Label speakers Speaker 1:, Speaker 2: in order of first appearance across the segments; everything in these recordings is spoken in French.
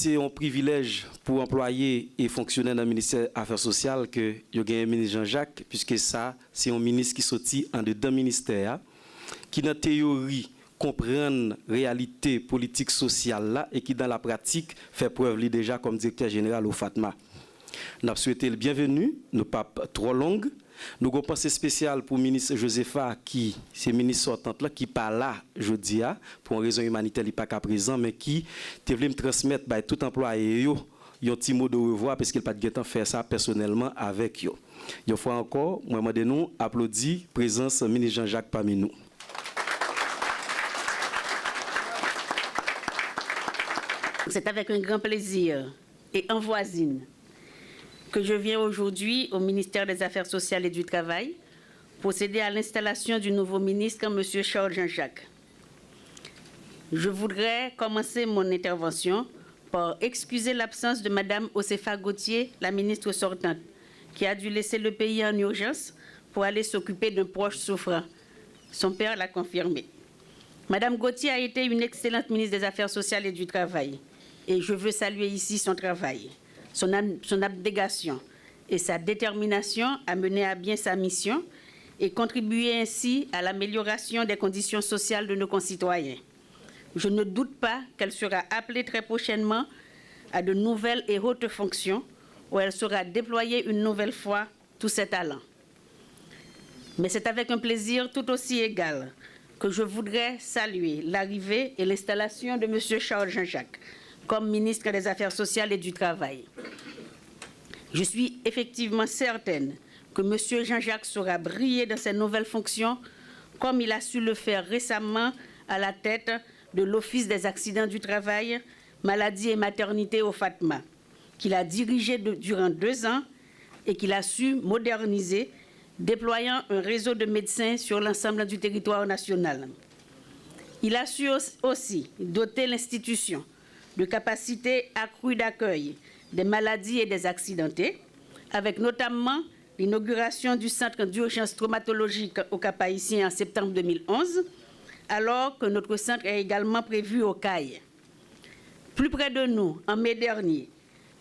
Speaker 1: c'est un privilège pour employés et fonctionnaires dans le ministère des Affaires sociales que vous avez un ministre Jean-Jacques, puisque ça, c'est un ministre qui sortit en dedans ministère, qui dans la théorie comprend la réalité politique sociale là, et qui dans la pratique fait preuve déjà comme directeur général au FATMA. Nous avons souhaité le bienvenu, nous pas trop longue. Nous avons pensé spécial pour le ministre Josepha, qui c'est ministre sortante là, qui pas là jeudi pour une raison humanitaire, il n'est pas qu'à présent, mais qui voulait me transmettre by tout employé un petit mot de revoir parce qu'il n'a pas de temps faire ça personnellement avec eux. Une fois encore, moi nous applaudis présence ministre Jean-Jacques parmi nous.
Speaker 2: C'est avec un grand plaisir et en voisine que je viens aujourd'hui au ministère des Affaires sociales et du Travail procéder à l'installation du nouveau ministre, M. Charles Jean-Jacques. Je voudrais commencer mon intervention par excuser l'absence de Mme Josepha Gauthier, la ministre sortante, qui a dû laisser le pays en urgence pour aller s'occuper d'un proche souffrant. Son père l'a confirmé. Mme Gauthier a été une excellente ministre des Affaires sociales et du Travail. Et je veux saluer ici son travail, son abnégation et sa détermination à mener à bien sa mission et contribuer ainsi à l'amélioration des conditions sociales de nos concitoyens. Je ne doute pas qu'elle sera appelée très prochainement à de nouvelles et hautes fonctions où elle saura déployer une nouvelle fois tous ses talents. Mais c'est avec un plaisir tout aussi égal que je voudrais saluer l'arrivée et l'installation de M. Charles Jean-Jacques comme ministre des Affaires sociales et du Travail. Je suis effectivement certaine que M. Jean-Jacques saura briller dans ses nouvelles fonctions comme il a su le faire récemment à la tête de l'Office des accidents du travail, maladie et maternité au FATMA, qu'il a dirigé durant 2 ans et qu'il a su moderniser, déployant un réseau de médecins sur l'ensemble du territoire national. Il a su aussi doter l'institution de capacités accrues d'accueil des maladies et des accidentés, avec notamment l'inauguration du centre d'urgence traumatologique au Cap-Haïtien en septembre 2011, alors que notre centre est également prévu au CAI. Plus près de nous, en mai dernier,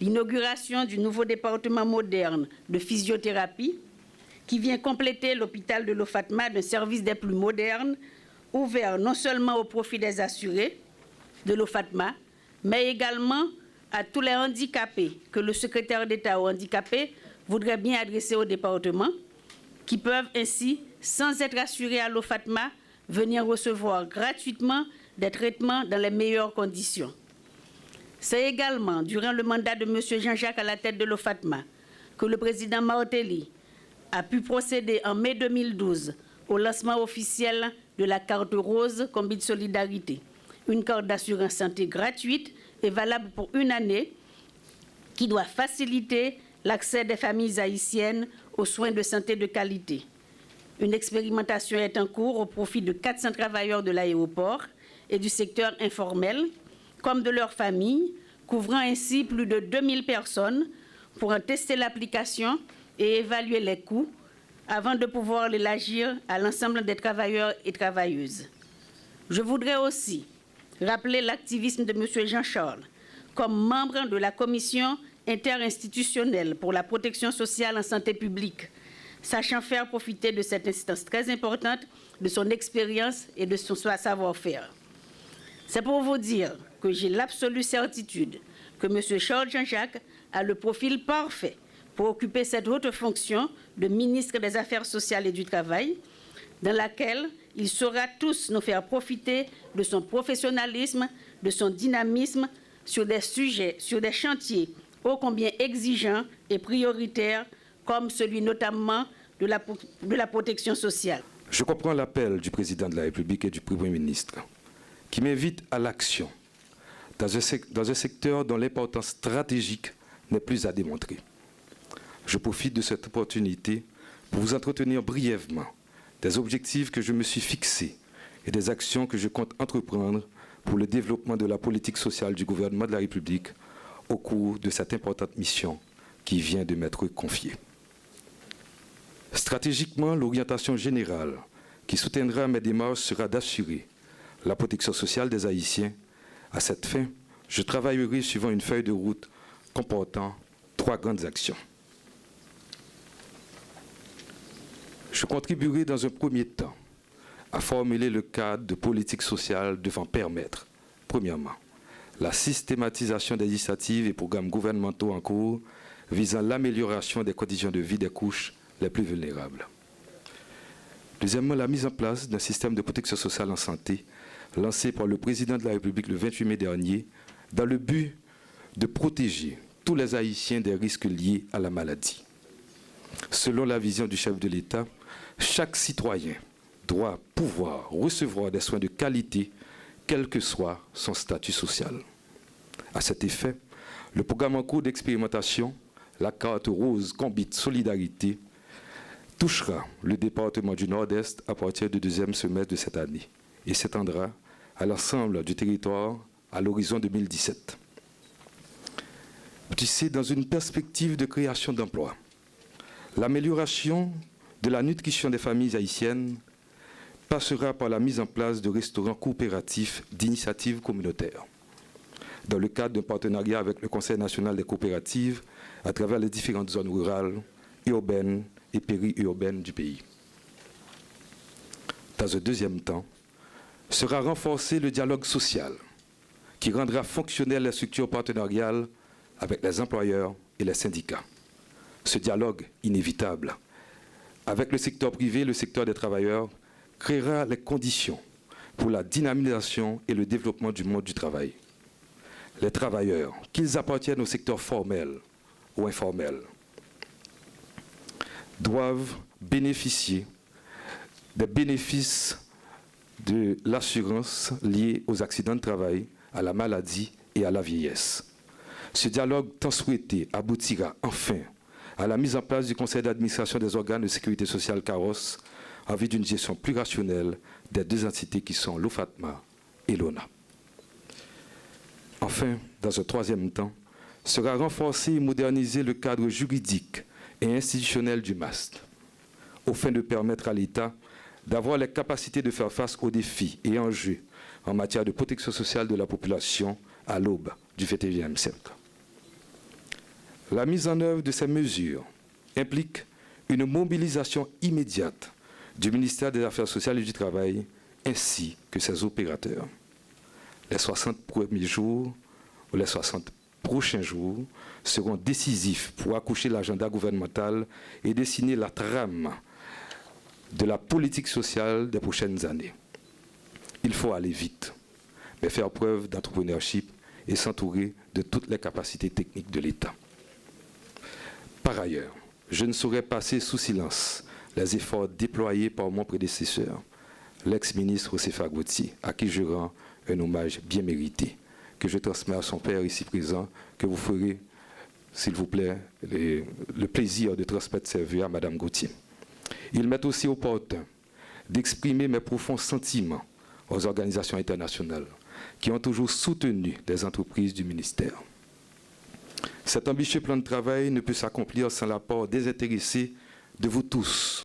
Speaker 2: l'inauguration du nouveau département moderne de physiothérapie qui vient compléter l'hôpital de l'OFATMA d'un service des plus modernes, ouvert non seulement au profit des assurés de l'OFATMA, mais également à tous les handicapés que le secrétaire d'État aux handicapés voudrait bien adresser au département, qui peuvent ainsi, sans être assurés à l'OFATMA, venir recevoir gratuitement des traitements dans les meilleures conditions. C'est également durant le mandat de M. Jean-Jacques à la tête de l'OFATMA que le président Martelly a pu procéder en mai 2012 au lancement officiel de la carte rose Combi de solidarité, une carte d'assurance santé gratuite et valable pour 1 année qui doit faciliter l'accès des familles haïtiennes aux soins de santé de qualité. Une expérimentation est en cours au profit de 400 travailleurs de l'aéroport et du secteur informel, comme de leurs familles, couvrant ainsi plus de 2000 personnes pour en tester l'application et évaluer les coûts avant de pouvoir l'élargir à l'ensemble des travailleurs et travailleuses. Je voudrais aussi rappeler l'activisme de M. Jean-Charles comme membre de la commission interinstitutionnelle pour la protection sociale en santé publique, sachant faire profiter de cette instance très importante de son expérience et de son savoir-faire. C'est pour vous dire que j'ai l'absolue certitude que M. Charles Jean-Jacques a le profil parfait pour occuper cette haute fonction de ministre des Affaires sociales et du Travail, dans laquelle il saura tous nous faire profiter de son professionnalisme, de son dynamisme sur des sujets, sur des chantiers ô combien exigeants et prioritaires, comme celui notamment de la protection sociale.
Speaker 3: Je comprends l'appel du président de la République et du Premier ministre, qui m'invite à l'action dans un secteur dont l'importance stratégique n'est plus à démontrer. Je profite de cette opportunité pour vous entretenir brièvement des objectifs que je me suis fixés et des actions que je compte entreprendre pour le développement de la politique sociale du gouvernement de la République au cours de cette importante mission qui vient de m'être confiée. Stratégiquement, l'orientation générale qui soutiendra mes démarches sera d'assurer la protection sociale des Haïtiens. À cette fin, je travaillerai suivant une feuille de route comportant 3 grandes actions. Je contribuerai dans un premier temps à formuler le cadre de politique sociale devant permettre, premièrement, la systématisation des initiatives et programmes gouvernementaux en cours visant l'amélioration des conditions de vie des couches les plus vulnérables. Deuxièmement, la mise en place d'un système de protection sociale en santé lancé par le président de la République le 28 mai dernier dans le but de protéger tous les Haïtiens des risques liés à la maladie. Selon la vision du chef de l'État, chaque citoyen doit pouvoir recevoir des soins de qualité, quel que soit son statut social. À cet effet, le programme en cours d'expérimentation, la carte rose Combit Solidarité, touchera le département du Nord-Est à partir du 2e semestre de cette année et s'étendra à l'ensemble du territoire à l'horizon 2017. C'est dans une perspective de création d'emplois. L'amélioration de la nutrition des familles haïtiennes passera par la mise en place de restaurants coopératifs d'initiatives communautaires, dans le cadre d'un partenariat avec le Conseil national des coopératives à travers les différentes zones rurales, urbaines et périurbaines du pays. Dans un deuxième temps, sera renforcé le dialogue social qui rendra fonctionnelles les structures partenariales avec les employeurs et les syndicats. Ce dialogue inévitable avec le secteur privé et le secteur des travailleurs créera les conditions pour la dynamisation et le développement du monde du travail. Les travailleurs, qu'ils appartiennent au secteur formel ou informel, doivent bénéficier des bénéfices de l'assurance liée aux accidents de travail, à la maladie et à la vieillesse. Ce dialogue tant souhaité aboutira enfin à la mise en place du conseil d'administration des organes de sécurité sociale CAROS en vue d'une gestion plus rationnelle des 2 entités qui sont l'OFATMA et l'ONA. Enfin, dans un troisième temps, sera renforcé et modernisé le cadre juridique et institutionnel du MAST, au fin de permettre à l'État d'avoir les capacités de faire face aux défis et enjeux en matière de protection sociale de la population à l'aube du XXIe siècle. La mise en œuvre de ces mesures implique une mobilisation immédiate du ministère des Affaires sociales et du Travail ainsi que ses opérateurs. Les 60 premiers jours ou les 60 prochains jours seront décisifs pour accoucher l'agenda gouvernemental et dessiner la trame de la politique sociale des prochaines années. Il faut aller vite, mais faire preuve d'entrepreneurship et s'entourer de toutes les capacités techniques de l'État. Par ailleurs, je ne saurais passer sous silence les efforts déployés par mon prédécesseur, l'ex-ministre Joseph Gautier, à qui je rends un hommage bien mérité, que je transmets à son père ici présent, que vous ferez, s'il vous plaît, le plaisir de transmettre ces vœux à Mme Gautier. Il m'est aussi opportun d'exprimer mes profonds sentiments aux organisations internationales qui ont toujours soutenu les entreprises du ministère. Cet ambitieux plan de travail ne peut s'accomplir sans l'apport désintéressé de vous tous,